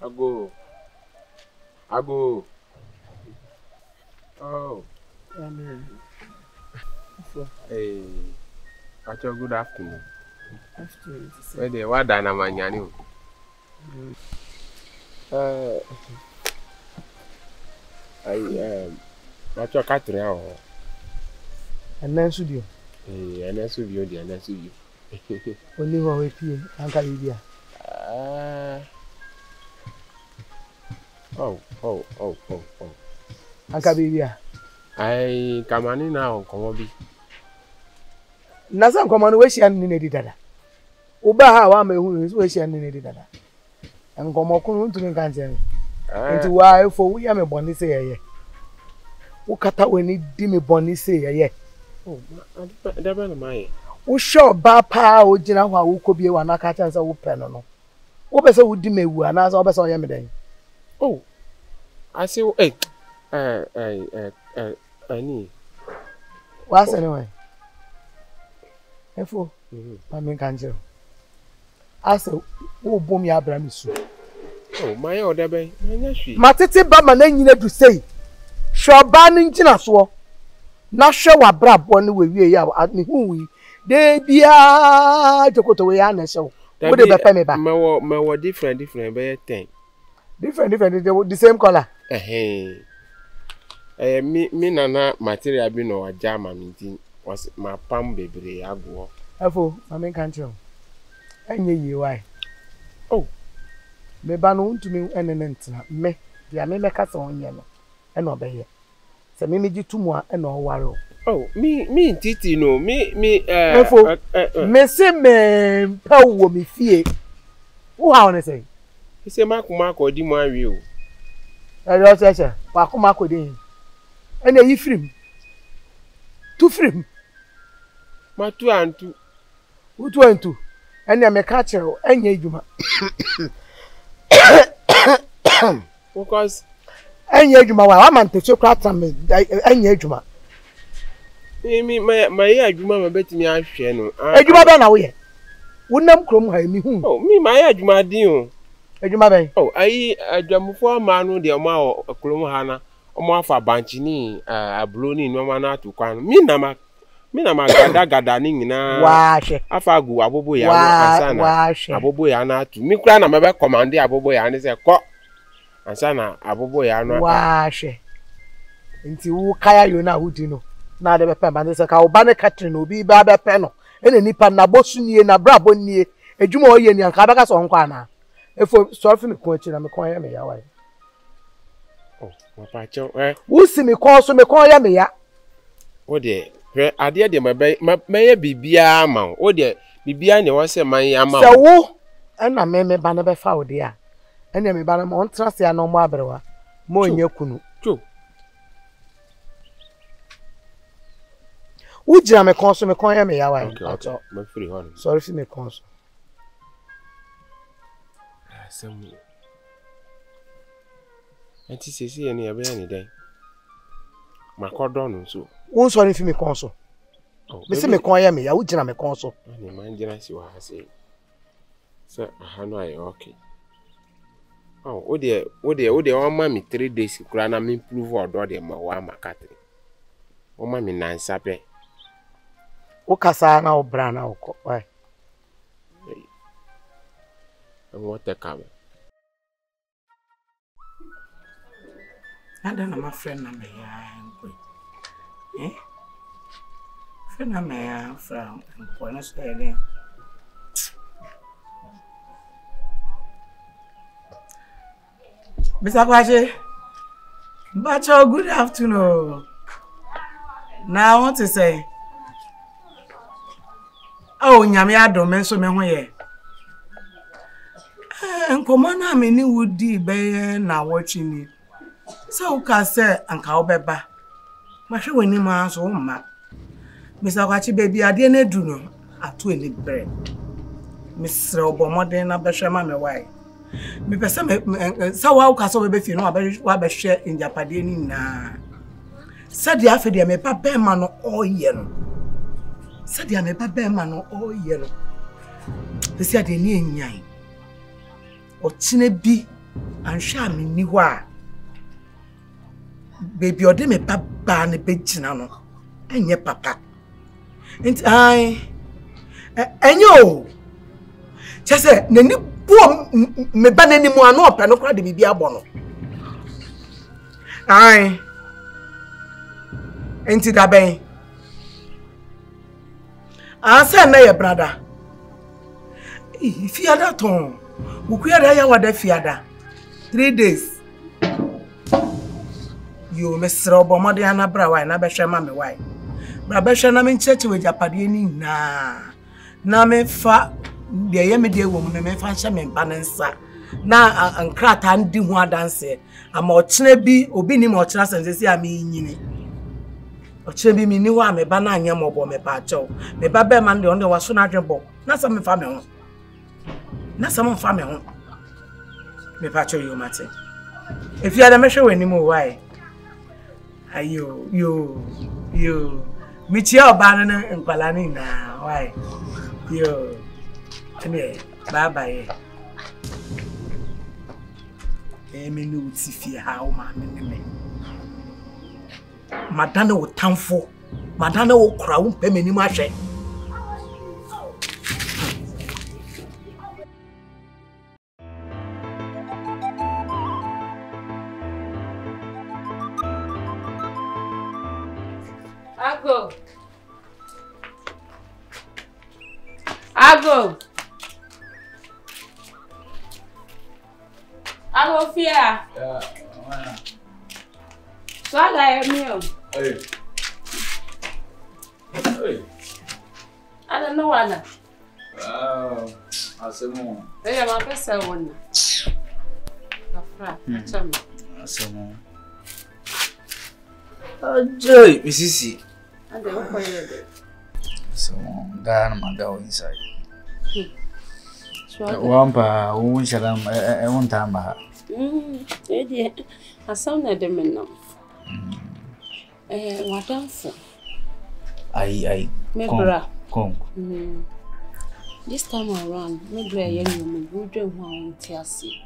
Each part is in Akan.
Ago. Oh. Hey. Good afternoon. Afternoon. Where they what dana manyani? What's your cat now? And then studio. And then studio, and then studio. Only one way pay, Uncle Lydia. Oh. Uncle Lydia. I come on in now, come on. Nasa come on, where she and Nini did. Uba, how am I who is where she and Nini did. And come on to me, can't tell. Into why for we am a bonny say, who cut out when he did me bonny say, oh, that man, my. Who show Bapa or Jina who could be one catch as a whoopin or no? What better would do me when I was on Yamaday? Oh, I say, I need. What's anyway? Efo, I mean, can't you? I say, oh, boom, ya bramisu. Oh, my order, baby. Matiti Bama, then you need to say, show banning Jinaswo. Not sure what brab one way at me who we. They be a to go to way and so. Would they pay me back? My different, but 10. Different, the same color. Me nana material be no a jam meeting was my palm baby. I go. Efo, I mean, can't you? And ye, why? Oh, me ban to me and me, the me make us on yellow and obey. So me do 2 more and no worry. Oh, me Titi no, me me say me power me fear. Who I wanna say? He say Marco di mo awi o. I just say, Marco di. And you free. 2 free. Ma 2 and 2. Who 2 and 2? And ya me catch you and ye juma. Because and ye juma wa man to chocolate me and ye juma. Me my adwuma ma betimi ahwe no. Adwuma be na wo ye. Wonam krom ha mi hu. Oh, me my adwuma din o. Adwuma be. Oh, ayi adwamfo ama no de ma krom ha na. Omo afa banchini abloni no ma na atukwan. Me na ma gada ni nyina. Wa hwe. Afa gu abobo ya no asana. Abobo ya na atu. Me kura na me be commande abobo ya ne se ko. Asana abobo ya no. Wa hwe. Nti wo kaya yo na wudi no. Na de be pe man se ka oba ne Catherine obi ba be pe no ene nipa na bosunie na brabo nie adwuma o ye ni anka beka so nkwa na efo so fi me ko achi na me kon ya me ya wa. Oh, papa cho wo si me kon so me kon ya me ya o de hwe ade de me ya bibia ma o de bibia ne wo se man ya ma se wo na me ba na be fa o de a ene me ba na mo ntrase ya no mo abrewa mo nya kunu cho. Ujira me konso me kon ya me ya wa. Okay. Me free hon. Sorry fi me konso. Asem. Enti sesi ene ya be ni den. Makodo no so. Won sorry fi me konso. Oh, me se me kon ya me ya ujira me konso. Ani man jina si wa se. So aha no aye okay. Oh, o de o ma mi 3 days kura na me improve odo de ma wa makatri. O ma mi nansa pe. Ukasa na obra na uko why what the come I don't know my friend na me ya friend na me ya from Nkwana Sweden Mr. Kwache Bacho, good afternoon. Now I want to say oh, nyame adom enso me ho ye. Nkomo na me ni wudi be na watchi ni. So ka se anka obeba. Ma hwe wani ma so mma. Mr. Kwachi baby ade na du no ato eni bre. Mr. Obomoden na be hwe ma me wai. Me pese me sa wa ka so be fi no wa be hwe njapade ni na. Sadia afi de me pa be ma no oye no. Said ya me ba man no yellow. They said they need nyai. Or chine bi and sha me ni wa. Baby or de me baba ne bejina no. Enye papa. Enti ai enyo. Chese nani bo me ba nani mu ano ope no kra de bibia bo no. Ai. Enti da ben. Asa na ye brother. Fiada ton. Ukuya ya wada fiada. 3 days. Yo mesra obomode ana brawa na be hwe ma me wai. Bra be hwe na me ncheche we japade ni na me fa de ye me de wo mu na me fa hye me ba nsa. Na ankrata ndi hu adanse. Ama ochene bi obi ni ma ochena sense ami nyini. Ochene bi mi ni wa me ba na anya mo bo me pa cho. Me ba be man de on de waso na dwebo. Na sa me fa me ho. Na sa mo fa me ho. Me pa cho yo mate. If you are the measure when you move why? Ayo, yo. Michia banana and Palani now. Why? Yo. Bye. Menua Tifia, how my name. Madonna will tamfo. Madonna will crown Pemini Marche. Ago. Fia. Yeah. So I am. Hey. I don't know what. I said more. They are my best one. Joy, Missy. And they were quiet. So, Diana, my dog inside. Wampa, who shall I won't time by her? I sounded them enough. What else? I Konk. This time around, maybe a young woman who don't want to see.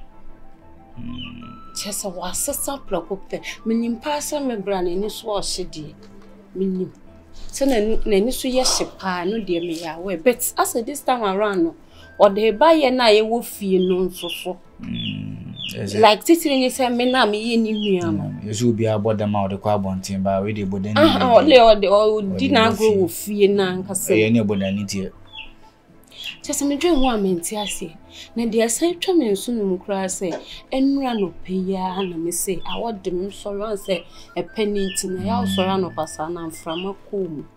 Chessa was a sample of the meaning person, my brand in his wash, dear. Meaning, send a new yes, no dear me, away. But as this time around, or they buy and I will feel known for. Like sitting in some men, you should be about them out the carbon team, but already wouldn't. Or did not go with fear, none, say anybody I need here. Just me dream one man, Tiasi. Now, dear Saint Truman soon cry, say, and run up here, and I say, I want them so say a penny to my house around of us, and I'm from a comb.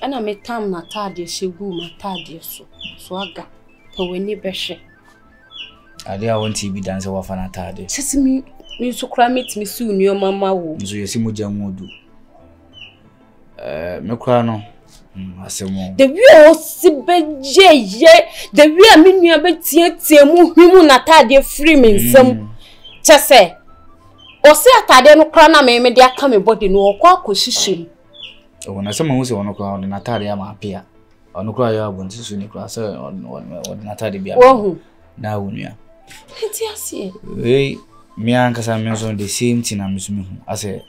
And I met Tam Natadia, she grew my tadia so I got to win your best. I dare want to be dancing off an atade. Just me so cry me soon, your mamma will. So you see Muja Modu. Mecrano. The real Sibbe, the real Menua Betty, Mumu Natadia Freeman, some just say. Or say a Tadeno Crana may make their coming body no quacquisition. When I someone who's on a crowd in Natalia, my peer, or no cry, I want to soon cross on Natalia. Oh, now, Unia. Hey, me and Cassam mentioned the same thing I miss me. I say,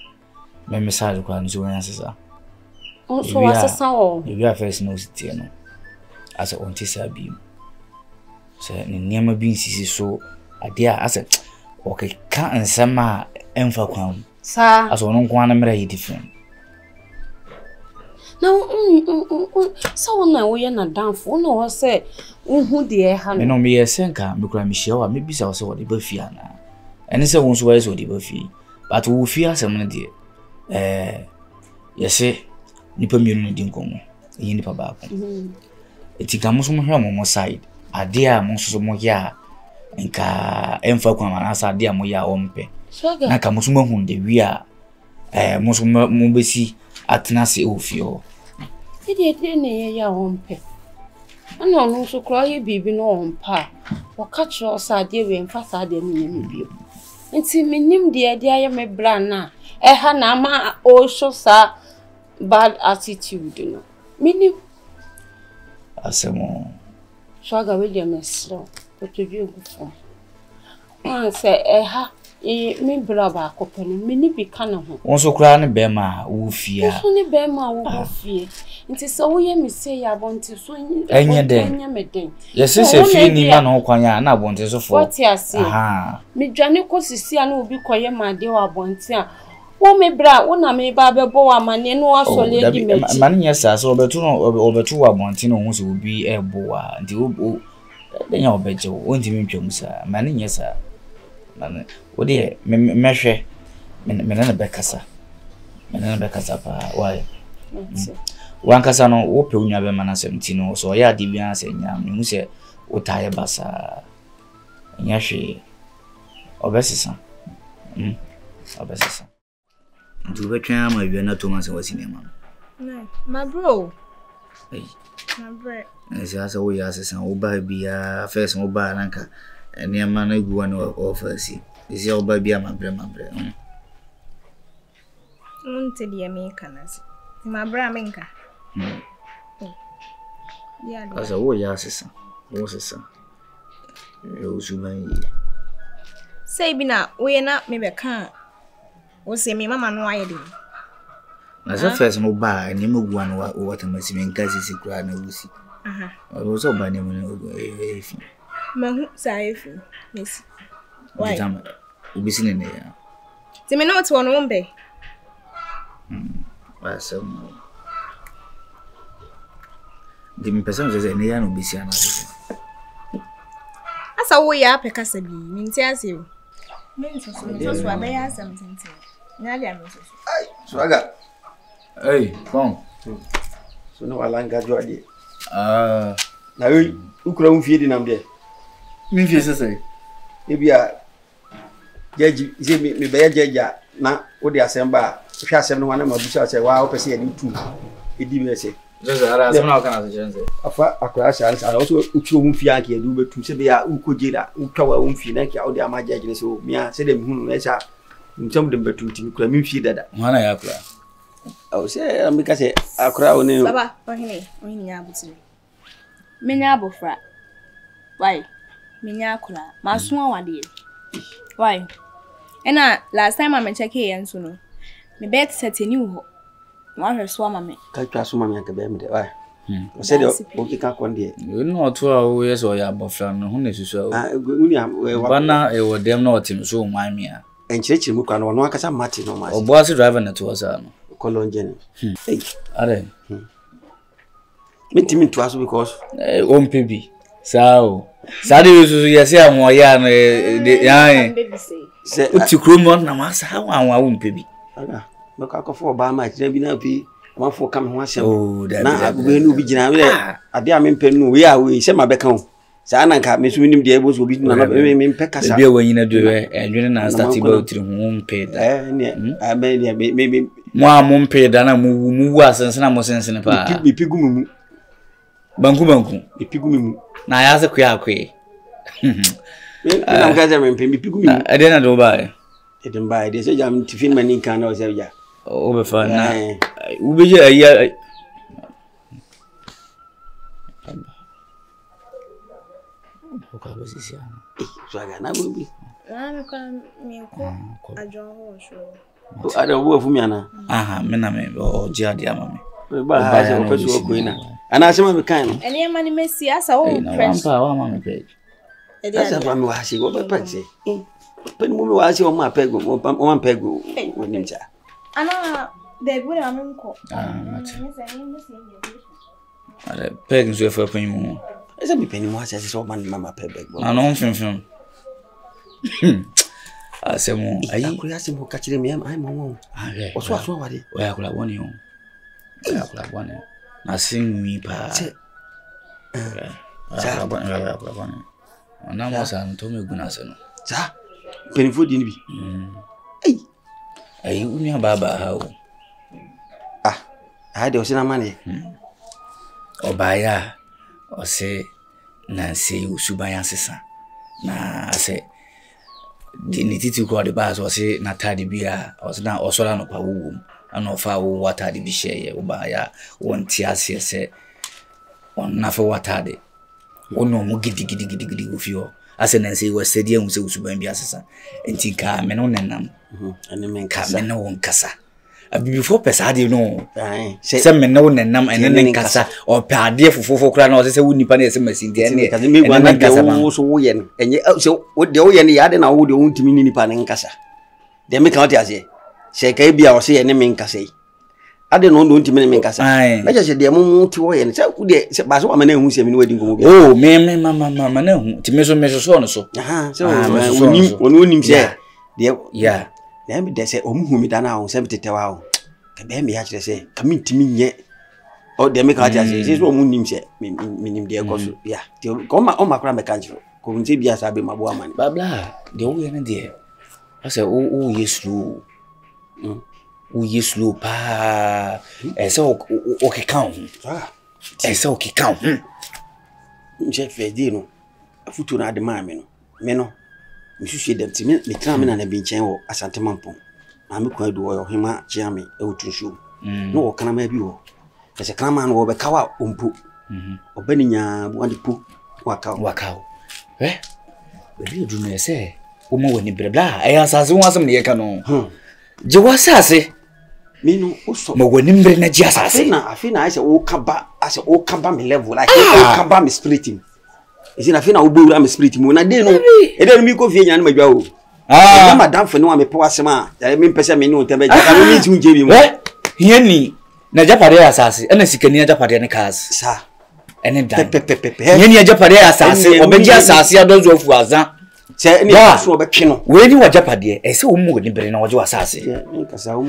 my message crowd to answer. So as a soul, you are first knows it, as a Ontisa beam. Say, never been so. A dear, I said, okay, can't summer and for crown, sir, as on one very different. Now, so now we are not down for no, I say, who dear, honey, no me a senka, because I'm sure maybe so what the Buffiana. And it's a one's ways or the Buffy, but who fear some dear. Yes, nipa mienu din komo eyi nipa ba ko etika mo so mo hwe mo side ade a mo so mo ya nka emfa kwa mana sa ade a mo ya ompe na ka mo so mo hu de wi a mo so mo besi atena se ofio ide ne ya ompe ana no so kro ye bibi no ompa wo ka cho sa ade we mfa sa ade ni me bio nti menim de ade aye me bra na ha na ma o so sa bad attitude no meaning Asemo. Swaga we dey mesro. Otoju egufo. Say ha me bra ba akopani me ni bi kana ho. Won so kra ne be ma wo fia. So ni be ma wo fie. Nti so wo ye me say ya bonti so enye den. Yes say fie ni ma no kwanya na bonti so fo. What ya say? Aha. Me dwane ko sisi a na obi koye ma de wa bonti a. Wo me bra wo na me ba bebo wa mane no asole di meji. Mane nyesa so obetu wa bonti no hu so obi ebo wa. Nti wo denya obeje wo ntimi ntwam sa. Mane nyesa. Mane wo de mehwe me na bekasa. Me na bekasa pa why? Wan kasa no wo pe unya be mana semti no so ya di bia se nyam ni mu se wo taye basa nya hwe obesisa obesisa ndu betwa ma bia na Thomas wasi ne ma no my bro hey my bro esa wo ya sesa wo ba bia first wo ba nanka ene ma na guwa no ofasi isi wo ba bia ma bre unte dia me kanasi my bro menka yeah asa wo ya sesa wo sesa yo suban yi say bi na we na me be kan wo se me mama no aye dem na sa first no ba ni mo gua no wo tamasi men kasi si kura na wusi wo so ba ni mo efi mahu sa efi mesi why ubisi ne ya ti me no to no mbe asem di mi person je ne ya no bisi ana se asa wo ya pe kasa bi mi nti ase o me so abe ya asem tinti na dia me so ai swaga hey Konk so no alanga jodi na we ukura mu fie di nam de mi fie sese e bia jeji ze me be ya jeja na wo di asemba hwe asem no wana mabusa se wa wo pese ya di tu e di me se Jose ara asem na kana se chense afa akora sha ala so uturo mu fie anke du betu se be ya ukojira utwa wa mu fie na ke wo di ama jeji ne so mia se de hunu na sha ntam de betu ti kura mi fie dada wana ya kura o se ambika se akora woni baba ohini ya buti menya abofra why menya akura maso awade why ena last time I check here nso no me bet seteni wo wa hweso ma me ka twa so ma me ka be me de why o se de o ki ka kon de no oto a wo yeso ya abofra no hu na susu ah uni bana e wo dem na otim so nwan me a enchirechiri mu kwa no akasa mati no ma obo asi driver na to sa no kolonje ne hey are mitimi to aso because o mpebi sao sadi yusu yesi anwo ya no yan se uti kromon na ma sa anwa wo mpebi aga meko akofo ba ma kire bi na bi amafo kam ho asem na agbe no bi gina we ade a mempe no we a we se ma beka ho sa na nka mesu nim de ebo so bi na me mpe kasa bi wanyina do enwene na start ba utiri ho mpe da ne abe ne me mo mpe da na mu asense na mo sense pa bi pigu mu banku bi pigu mu na ya se kwe na ngaza me mpe bi pigu mu ade na do ba edem ba de se jam tifin mani kan na o se ja o be fa na ubeje ayi oka bosisi ana swaga na bubi me kan me ko ajo ho so ada wo fu mi ana aha me na me o ji ade ama me ba ha se o peso ko ina ana se ma me kan no ene ma ni mesi asa wo fresh wa ma me pe asa fa mi wa se wo ba pa se pen mo mi wa se o ma pego o ma pego o nim cha ana de bu na me ko mate ale peg nso fa pen mu esa mi pen mo asa se o man mama pego na no fimfim asemu ayi akuri asemu ka kire mi ai mo o so aso wade o ya kula boni o ya kula boni na sinwi pa ya kula boni na mo sa nto me guna se no sa penifo di ni bi ai unya baba ha o ha de o se na mane obaya o se na se usubaya sesa na se di ni titi ko de ba so se na tade bia o se na osola no pa wo ana ofa wo watade bi sheye obaya won ti ase se on na fe watade ono mo gidi ufio ase na se was said yen se usuban bi asesa enti ka me no nenam ene men ka kasa me no won kasa abi before pesade no se me no nenam ene nen kasa o pade fofofo kra na o se woni pa na se masindi ene me gwa na kasa wo so wo ye no enye so wo de wo ye no ya de na wo de wo ntimi ni pa ne kasa de me ka o ti ase se ka bia o se ye ne men kasa yi ade no ntimi ne men kasa na je de mo ti wo ye no se ku de se ba so amana hu se me ni wadi ngomo bia oh me mama na hu ti me so no so so onim se de ya na me de se o mu mi da na ho se tetewa ho ka be me ya kire se ka mi ntimi nye o de me ka ja se so mu nim se me nim de ko so ya de ko ma o makra me kan jiro ko nti bia sa be mabo amane babla de wo ye na de ase o yeslu o yeslu pa ese o ke kan ese o ke kan nje fe di no afutu na de ma me no mi susu dem ti me tra me na na bi nchen wo asante mampon na me kwa du wo hema chia me e otunsu no wo kana ma bi wo ese kana ma no wo be kawa ompu obani nya bu ande pu wakao be du no ese o mo woni brebla e asase won asem ne ye ka no je wasase me no oso mo woni mbre na ji asase afina ase o kaba me level like o kaba me spiriting isi na afina o bowura me spiriting mo na de no e de no mi ko fie nya na madwa o na madam fe no a me po asema me pese me no tembe ja ka no mi ti unje bi mo hieni na japade asase ena sikani japade ne cars sa ene dan hieni japade asase obeji asase adozo fu azan se ni so obetwe no we ni wa japade e se wo mu ni bere na wo asase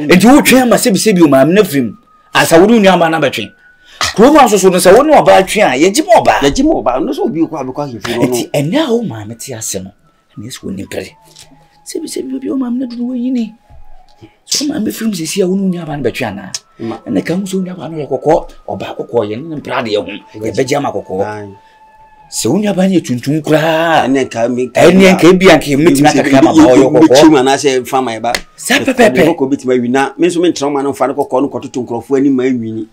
enti wo twen ma se bi o ma na frim asa wo nu ama na betwen Kroma so no se wo ni oba twen a ye gimo oba no so obi ko abekwa hifu no enti enya wo ma meti ase no na so ni bere se bi obi o ma na du wo yini so ma me frim se sia wo nu ama na betwen na ene kan so nya ba no kokko oba kokko ye ni brade ye hu ye beja ma kokko se unya ba ni tuntun kura ene ka bi anke meti na kaka ma o yo kokko chima na se fama e ba se pepepe ko beti ma wina me so me ntroma no fa no kokko no kototo nkrofo ani ma nwini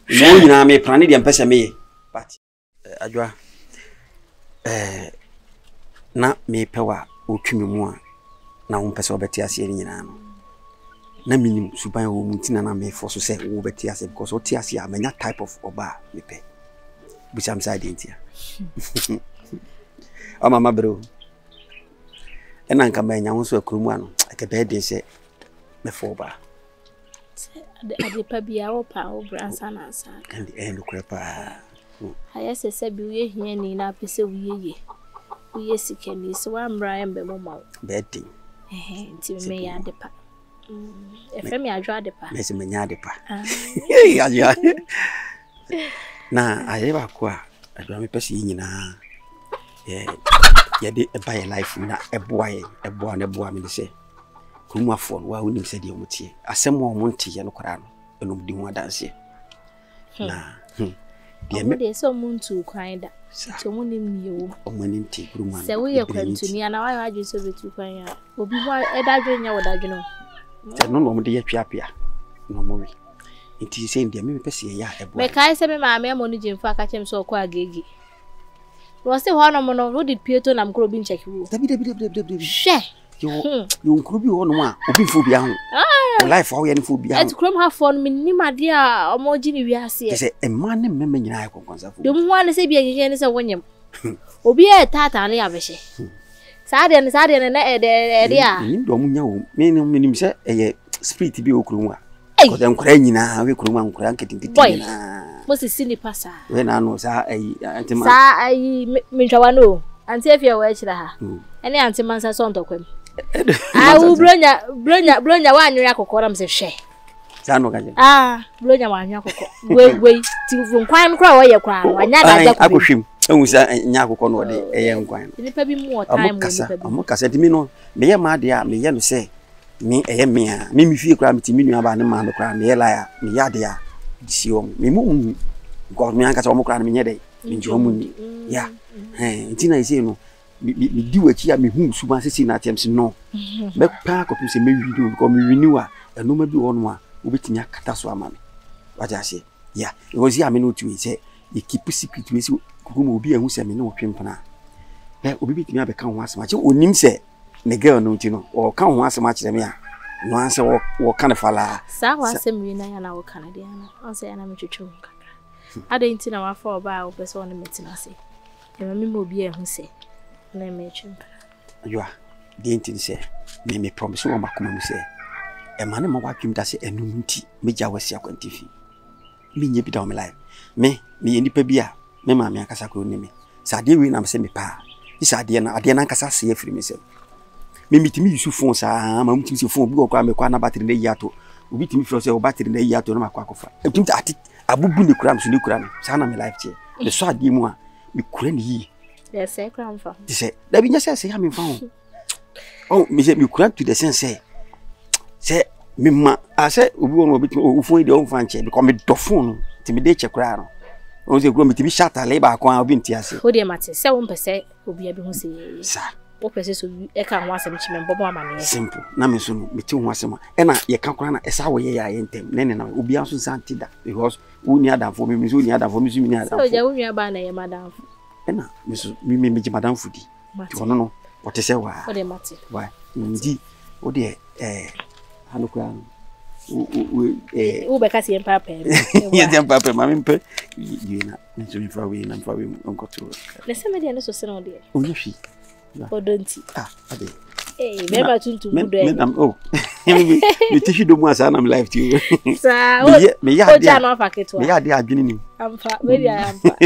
no nyina me prane de mpese me but adwa na me pewa otwimi mu a na wo mpese obeti ase ni nyina no na minim suban wo mutina na me for so say wo beti ase because o ti ase amanya type of oba me pe bucham side intia o mama bro ena nka manya wo so akurumu ano aka be de se me for ba ade pa bia wo pa wo bransa na asa and end kwepa aya se bi wo hia ni na pese wo ye sikani so wa mbra embe mama be de nti me ya de pa efemi adwa de pa mesi menya de pa ya na ayeba kwa adwa me pese nyina ye de e buy life na eboa na eboa me se kuma fon wa wonim se de omutie asem o montie ye no kora no enum di ho adanse na de me de so muntu kwan da so munim ni wo o manim ti kuruma se wo ye kwantuni ana wa aju so betu kwan ya obi ho edadwe nya wodadwe no no mo de ye twaapia no mo wi nti se ndie me pese ye ya eboa me kai se me ma me mo no jimfa ka chem so kwa agegi wo se ho no mo no wo did pieto na mkro bi ncheki wo dabi she yo nkro bi ho no a obi fo bia ho life ho ye ne fo bia et krom ha fon me ni made a omoji ni wiase se e ma ne mmemme nyina ya konkonsa fo de mo ho ne se bia gege ne se wonyem obi e tata ne abehye saade ne na de a ni do munya wo me nim se eye spirit bi okuru a ko den kora nyina we kuru ma nkora nketintiti na mo se sini pasa we na no sa ayi antima sa ayi mentwa no anti afia wa chira ha ene anti mansa so ntokwem wo bronya wa anwere akokora mse hwe sa no kaje bronya wa anwere akokọ we ti nkwan kra wo ye kra no anya da jakọ akohwim ehun sa nya akokọ no de eye nkwan nipa bi mu time mo nipa bi amukasa timi no me ye ma de a me ye no se me eye me a me fie kra me timi nua ba ne ma no kra me ye la ya me ya de a si o me mu god me anka so mo kra me nye de me njo mu ni ya ntina ise no mi di wachi a me hu suba sisi na atem si no me pa ko pese me video ko me renew a enoma bi wono a obetimi akata so ama me waja se ya e was ya me no tumi se ye keep secret we see kukumo obi ehu se me ne wotwempana na obi bitimi abeka ho asema che onim se ne girl no ti no o ka ho asema kire me a no anse wo ka ne fala sa wa asem wi na ya na wo ka na dia na on se ya na metwetwe kakra ade nti na wa fa oba wo pese on metina se e ma mi mo obi ehu se na me twempa yo de nti se me promise wo makoma mu se e ma ne ma wa twem da se enu nti meja wasi akwantifi me nye bi da me life me ye nipa bi a me ma me akasa ko ni me sa de wi na me se me pa isa ade na nkasa se afiri me se me mitimi yusu phone sa ma mutimi se phone bi ko me kwa na battery na yiato obi timi fro se o battery na yiato na makwa kofa etum ta ati abubu ne kura me so ne kura me sa na me life che e so ade mu a me kura ni yi yes e kura mfa se da bi nya se ya me fa ho oh me se me kura to the sense se me ma ase obi won obi timi o phone de o mfa nche because me do phone timi de che kura no o se kura me timi shata le ba kwa obi ntiase o de mate se wo mpese obi abi hu se sa wo pese so e ka ho asem chi me bobo amane simple na me so no me ti ho asem e na ye ka kora na esa wo ye ya ye ntem ne na obi anso santi da because wo ni adam for me so ni adam for me so ni adam so ja wo nua ba na ye madam e na me so me ji madam fudi ti ono no what say wa o de mate wa ndi o de hanu kora u be ka si empa pe ye dem papa ma me mpe ye na nso mi fa we na fa we onko to le se me de no so se no de o ye odonti ade me ba tuntu budo me oh me tishi do mu asa na me life ti sa me ya o ja no fa ketwa me ya de adwene ni amfa we dia amfa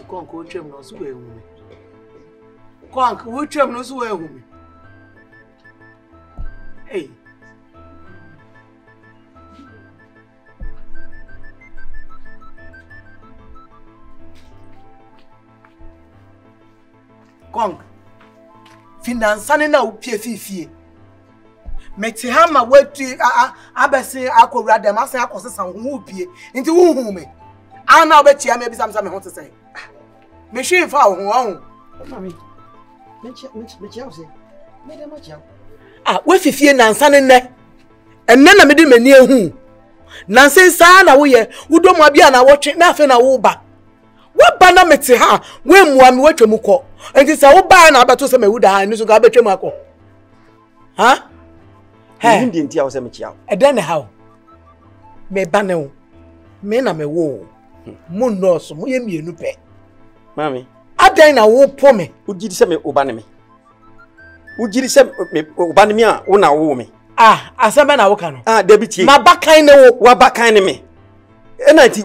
Konk wotwam no so we hu me. Konk wotwam no so we hu me. Hey. Konk. Finansane na upie fifie. Meti hama wetu abese akowura dem asen akosesa ho upie. Nti wo hu me. Ana obetia me bisa me ho tese. Me hwe fa ho ho. Mami. Me chia ose. Me dem chia. We fifie nansane nne. Enne na me de mani ehu. Nanse sa na wo ye, wudo mu abia na wo twe na afa na wo ba. Wo ba na meti ha, we mua me watwa mu kọ. Enti sa wo ba na abeto se me wuda ha, ni so ga betwa mu akọ. Ha? He ndi ntia wo se me chia. Eden ne ha. Me ba ne wo. Me na me wo. Mu nurse mu ye mienu pe. Mami. Adan na wo po me. Ujiri se me obane me. Ujiri se me obane me a wo na wo me. Asamba na wo ka no. Debiti. Ma bakan ne wo. Wa bakan ne me. Enanti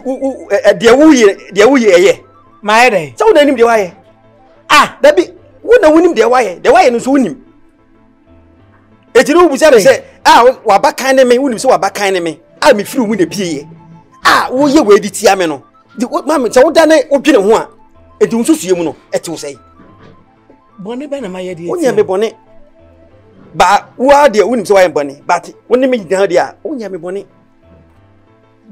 de wo ye eye. Ma ede. So na nim de wa ye. Debi wo na wonim de wa ye. De wa ye no so wonim. Ejiri wo busa se wa bakan ne me, wonim se wa bakan ne me. Me firi wo na pie. Wo ye we editi ame no. Di mami se wo da na odwene ho a edi unsusue mu no ete wo sei. Bone be na ma ye de. Wonya me bone. Ba wo de wonim se wa ye bone. But wonim me gina de a wonya me bone.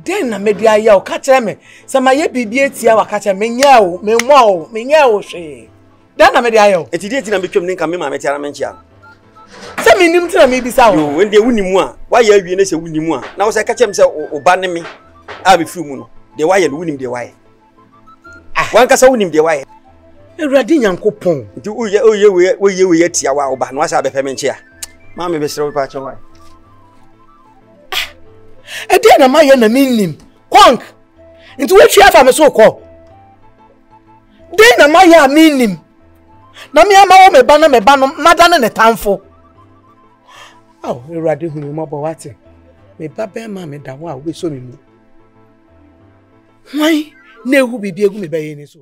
Den na me dia ya o ka kire me. Se ma ye bibi etia wa ka kire me nya o, me mwa o, me nya o hwe. Den na me dia ya o. Eti de ti na me twem ne nka me ma me tiara me nchia. Se me nim tira me bisa wo. Yo wende wonim a wa ye awie ne se wonim a na wo se ka kire me se oba ne me me firi mu no. De wa ye no wonim de wa ye. Wan kasa wonim de wa ye. Ewurade Nyankopon. Nti oye we tia wa oba no asa bepe me nchia. Ma me be sere wo pa cha wa. Ede na ma ye na minnim. Konk. Nti we twa fa me so ko. De na ma ye minnim. Na me ama wo me ba no madane ne tamfo. Ewurade hunu mo bo wate. Me ba be ma me da wo a we so me mu. Why na ehu bibi egu me ba ye ni so.